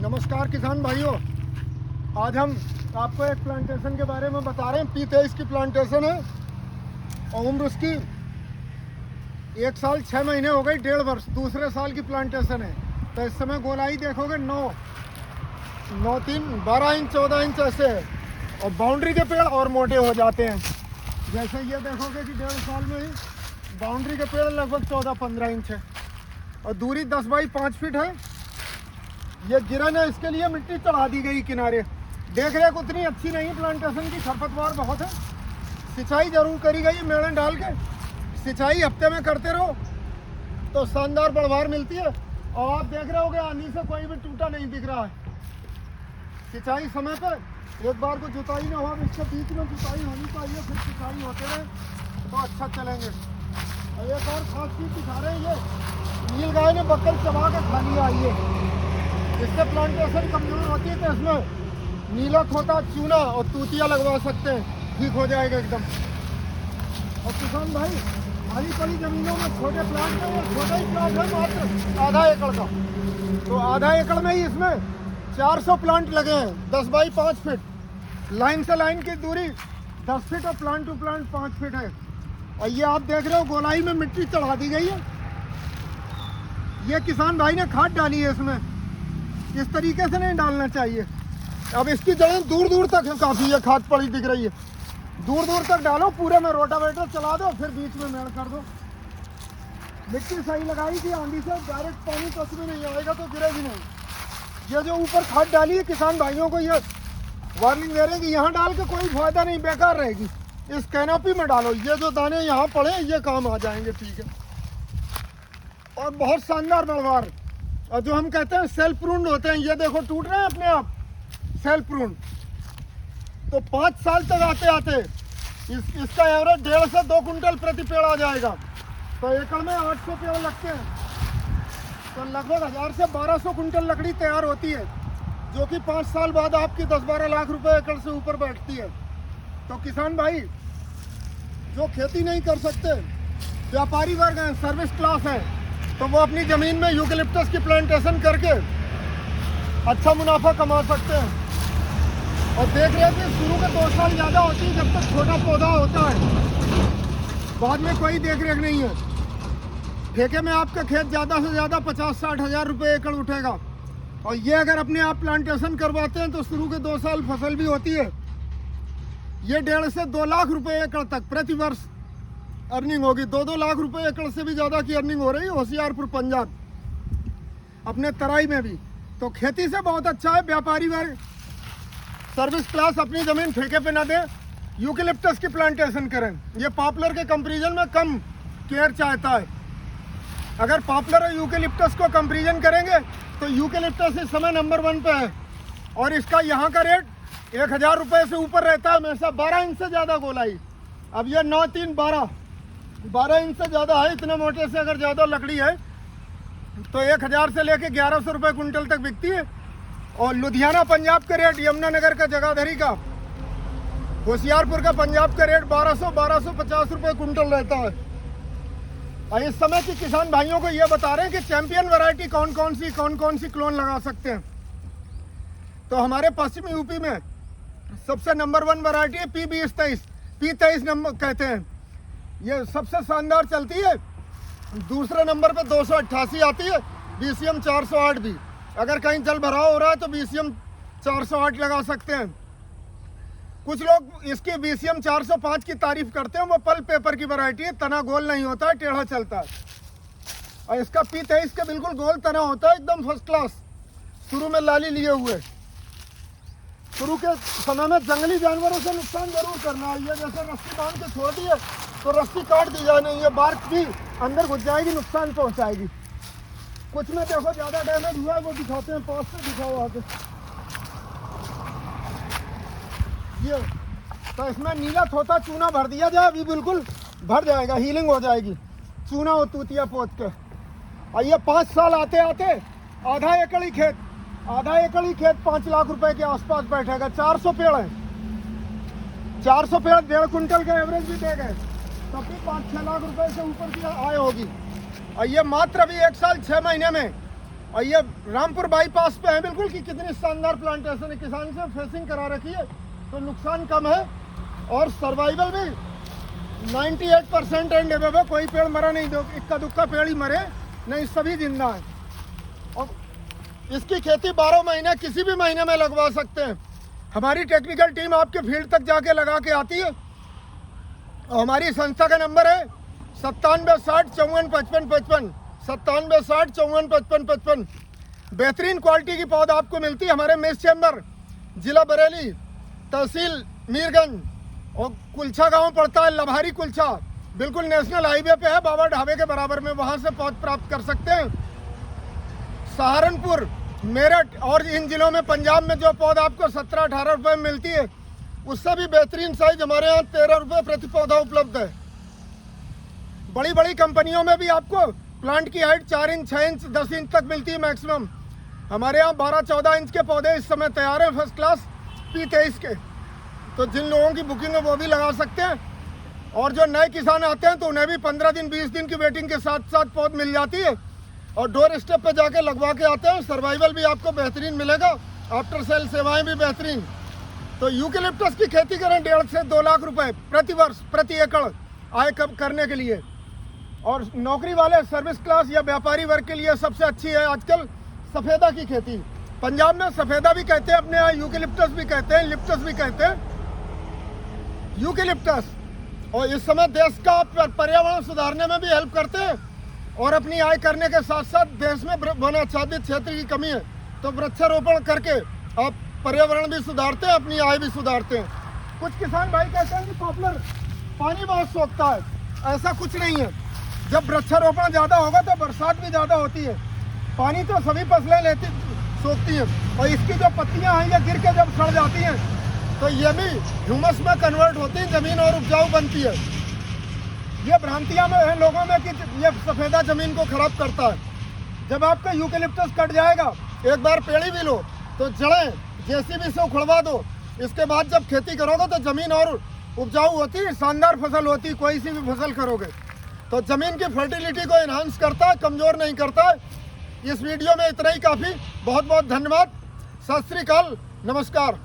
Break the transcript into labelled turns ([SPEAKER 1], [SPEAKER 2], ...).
[SPEAKER 1] नमस्कार किसान भाइयों, आज हम आपको एक प्लांटेशन के बारे में बता रहे हैं। P23 की प्लांटेशन है और उम्र उसकी 1 साल 6 महीने हो गई, 1.5 वर्ष, दूसरे साल की प्लांटेशन है। तो इस समय गोलाई देखोगे 9, 3, 12 इंच 14 इंच ऐसे है और बाउंड्री के पेड़ और मोटे हो जाते हैं। जैसे ये देखोगे कि 1.5 साल में ही बाउंड्री के पेड़ लगभग 14-15 इंच है और दूरी 10 बाई 5 फीट है। ये गिरन है, इसके लिए मिट्टी चढ़ा दी गई किनारे। देख रेख उतनी अच्छी नहीं, प्लांटेशन की खरपतवार बहुत है। सिंचाई जरूर करी गई मेड़न डाल के। सिंचाई हफ्ते में करते रहो तो शानदार बढ़वार मिलती है। और आप देख रहे होगे आंधी से कोई भी टूटा नहीं दिख रहा है। सिंचाई समय पर, एक बार को जुताई ना हो, इसके बीच में जुताई होनी चाहिए, फिर सिंचाई होते रहे तो अच्छा चलेंगे। और एक और खास चीज दिखा रहे हैं, ये नील गाय ने बकल चबा के खा लिया। ये इससे प्लांटेशन कमजोर होती है तो इसमें नीला खोता, चूना और तूतिया लगवा सकते हैं, ठीक हो जाएगा एकदम। और किसान भाई, खाली पड़ी जमीनों में छोटे प्लांट में, छोटा ही प्लांट है मात्र आधा एकड़ का, तो आधा एकड़ में ही इसमें 400 प्लांट लगे हैं। 10 बाई 5 फीट लाइन से लाइन की दूरी 10 फीट और प्लांट टू प्लांट 5 फीट है। और ये आप देख रहे हो गोलाई में मिट्टी चढ़ा दी गई है। ये किसान भाई ने खाद डाली है इसमें, इस तरीके से नहीं डालना चाहिए। अब इसकी जड़ें दूर दूर तक है, काफ़ी है, खाद पड़ी दिख रही है। दूर दूर तक डालो, पूरे में रोटावेटर चला दो, फिर बीच में मेड़ कर दो। मिट्टी सही लगाई थी, आंधी से डायरेक्ट पानी कुछ भी नहीं आएगा तो गिरेगी नहीं। ये जो ऊपर खाद डाली है, किसान भाइयों को ये वार्निंग दे रहे हैं कि यहाँ डाल के कोई फायदा नहीं, बेकार रहेगी। इस कैनोपी में डालो, ये जो दाने यहाँ पड़े ये काम आ जाएंगे, ठीक है। और बहुत शानदार बढ़वार, और जो हम कहते हैं सेल्फ प्रून्ड होते हैं, ये देखो टूट रहे हैं अपने आप, सेल्फ प्रून्ड। तो 5 साल तक आते आते इसका एवरेज 1.5 से 2 कुंटल प्रति पेड़ आ जाएगा। तो एकड़ में 800 पेड़ लगते हैं, तो लगभग 1000 से 1200 कुंटल लकड़ी तैयार होती है, जो कि 5 साल बाद आपकी 10-12 लाख रुपए एकड़ से ऊपर बैठती है। तो किसान भाई जो खेती नहीं कर सकते, व्यापारी वर्ग हैं, सर्विस क्लास है, तो वो अपनी ज़मीन में यूकेलिप्टस की प्लांटेशन करके अच्छा मुनाफा कमा सकते हैं। और देख रहे थे शुरू के 2 साल ज़्यादा होती है, जब तक छोटा पौधा होता है, बाद में कोई देख रेख नहीं है। ठेके में आपका खेत ज़्यादा से ज़्यादा 50-60 हज़ार रुपये एकड़ उठेगा। और ये अगर अपने आप प्लांटेशन करवाते हैं तो शुरू के 2 साल फसल भी होती है। ये 1.5 से 2 लाख रुपये एकड़ तक प्रति वर्ष अर्निंग होगी। 2-2 लाख रुपए एकड़ से भी ज़्यादा की अर्निंग हो रही है होशियारपुर पंजाब, अपने तराई में भी। तो खेती से बहुत अच्छा है। व्यापारी वर्ग, सर्विस क्लास अपनी ज़मीन ठेके पे ना दे, यूकेलिप्टस की प्लांटेशन करें। ये पॉपुलर के कंपैरिजन में कम केयर चाहता है। अगर पॉपुलर और यूकेलिप्टस को कंपैरिजन करेंगे तो यूकेलिप्टस इस समय नंबर 1 पे है और इसका यहाँ का रेट 1000 रुपये से ऊपर रहता है हमेशा। 12 इंच से ज़्यादा गोलाई। अब ये 9, 3, 12 इंच से ज़्यादा है। इतने मोटे से अगर ज़्यादा लकड़ी है तो 1000 से लेके 1100 रुपये कुंटल तक बिकती है। और लुधियाना पंजाब का रेट, यमुनानगर का, जगाधरी का, होशियारपुर का पंजाब का रेट 1250 रुपये कुंटल रहता है। और इस समय की किसान भाइयों को ये बता रहे हैं कि चैंपियन वैरायटी कौन कौन सी क्लोन लगा सकते हैं। तो हमारे पश्चिमी यूपी में सबसे नंबर 1 वैरायटी है P23 नंबर कहते हैं। ये सबसे शानदार चलती है। दूसरे नंबर पे 288 आती है, BCM 408 भी। अगर कहीं जल भराव हो रहा है तो BCM 408 लगा सकते हैं। कुछ लोग इसकी BCM 405 की तारीफ करते हैं। वो पल्प पेपर की वैरायटी है, तना गोल नहीं होता है, टेढ़ा चलता है। और इसका P23 का बिल्कुल गोल तना होता है, एकदम फर्स्ट क्लास। शुरू में लाली लिए हुए। शुरू के समय में जंगली जानवरों से नुकसान जरूर करना है। ये जैसे रस्सी बांध के छोड़ दी है तो रस्सी काट दी जाए नहीं, ये बार्क भी अंदर घुस जाएगी, नुकसान पहुंचाएगी। कुछ में देखो ज़्यादा डैमेज हुआ है, वो दिखाते हैं, पास से दिखाओ आगे। ये तो इसमें नीला थोथा चूना भर दिया जाए, अभी बिल्कुल भर जाएगा, हीलिंग हो जाएगी चूना और तूतिया पोत के। और ये 5 साल आते आते आधा एकड़ ही खेत 5 लाख रुपए के आसपास बैठेगा। 400 पेड़ हैं, 400 पेड़ 1.5 कुंटल का एवरेज भी दे गए, तब भी 5-6 लाख रुपए से ऊपर की आय होगी। और ये मात्र अभी 1 साल 6 महीने में और ये रामपुर बाईपास पे है बिल्कुल कि कितनी शानदार प्लांटेशन है। किसान से फेसिंग करा रखी है तो नुकसान कम है और सर्वाइवल भी 98% है। लेवल कोई पेड़ मरा नहीं, दो इक्का दुक्का पेड़ ही मरे नहीं, सभी जिंदा है। और इसकी खेती 12 महीने किसी भी महीने में लगवा सकते हैं। हमारी टेक्निकल टीम आपके फील्ड तक जाके लगा के आती है। और हमारी संस्था का नंबर है 9760545555, 9760545555। बेहतरीन क्वालिटी की पौध आपको मिलती है हमारे मेस चैम्बर, जिला बरेली, तहसील मीरगंज, और कुलछा गांव पड़ता है, लभारी कुलछा, बिल्कुल नेशनल हाईवे पे है, बाबा ढाबे के बराबर में, वहां से पौध प्राप्त कर सकते हैं। सहारनपुर, मेरठ और इन जिलों में पंजाब में जो पौध आपको 17-18 रुपये में मिलती है, उससे भी बेहतरीन साइज हमारे यहाँ 13 रुपये प्रति पौधा उपलब्ध है। बड़ी बड़ी कंपनियों में भी आपको प्लांट की हाइट 4 इंच, 6 इंच, 10 इंच तक मिलती है मैक्सिमम। हमारे यहाँ 12-14 इंच के पौधे इस समय तैयार हैं फर्स्ट क्लास P23 के। तो जिन लोगों की बुकिंग है वो भी लगा सकते हैं। और जो नए किसान आते हैं तो उन्हें भी 15 दिन 20 दिन की वेटिंग के साथ साथ पौध मिल जाती है और डोर स्टेप पे जाके लगवा के आते हैं। सर्वाइवल भी आपको बेहतरीन मिलेगा, आफ्टर सेल सेवाएं भी बेहतरीन। तो यूकेलिप्टस की खेती करें 1.5 से 2 लाख रुपए प्रति वर्ष प्रति एकड़ आय करने के लिए। और नौकरी वाले सर्विस क्लास या व्यापारी वर्ग के लिए सबसे अच्छी है आजकल सफ़ेदा की खेती। पंजाब में सफ़ेदा भी कहते हैं, अपने यहाँ यूकेलिप्टस भी कहते हैं, लिप्टस भी कहते हैं, यूकेलिप्टस। और इस समय देश का पर्यावरण सुधारने में भी हेल्प करते हैं और अपनी आय करने के साथ साथ देश में वन आच्छादित क्षेत्र की कमी है तो वृक्षारोपण करके आप पर्यावरण भी सुधारते हैं, अपनी आय भी सुधारते हैं। कुछ किसान भाई कहते हैं कि पॉपुलर पानी बहुत सोखता है, ऐसा कुछ नहीं है। जब वृक्षारोपण ज़्यादा होगा तो बरसात भी ज़्यादा होती है। पानी तो सभी फसलें सोखती हैं और इसकी जो पत्तियाँ हैं ये गिर के जब सड़ जाती हैं तो ये भी ह्यूमस में कन्वर्ट होती है, ज़मीन और उपजाऊ बनती है। ये भ्रांतियाँ में है लोगों में कि ये सफ़ेदा ज़मीन को खराब करता है। जब आपका यूकेलिप्टस कट जाएगा, एक बार पेड़ी भी लो तो जड़ें JCB से उखड़वा दो, इसके बाद जब खेती करोगे तो ज़मीन और उपजाऊ होती है, शानदार फसल होती है। कोई सी भी फसल करोगे तो ज़मीन की फर्टिलिटी को इन्हांस करता है, कमज़ोर नहीं करता है। इस वीडियो में इतना ही काफ़ी। बहुत बहुत धन्यवाद। सत श्री अकाल, नमस्कार।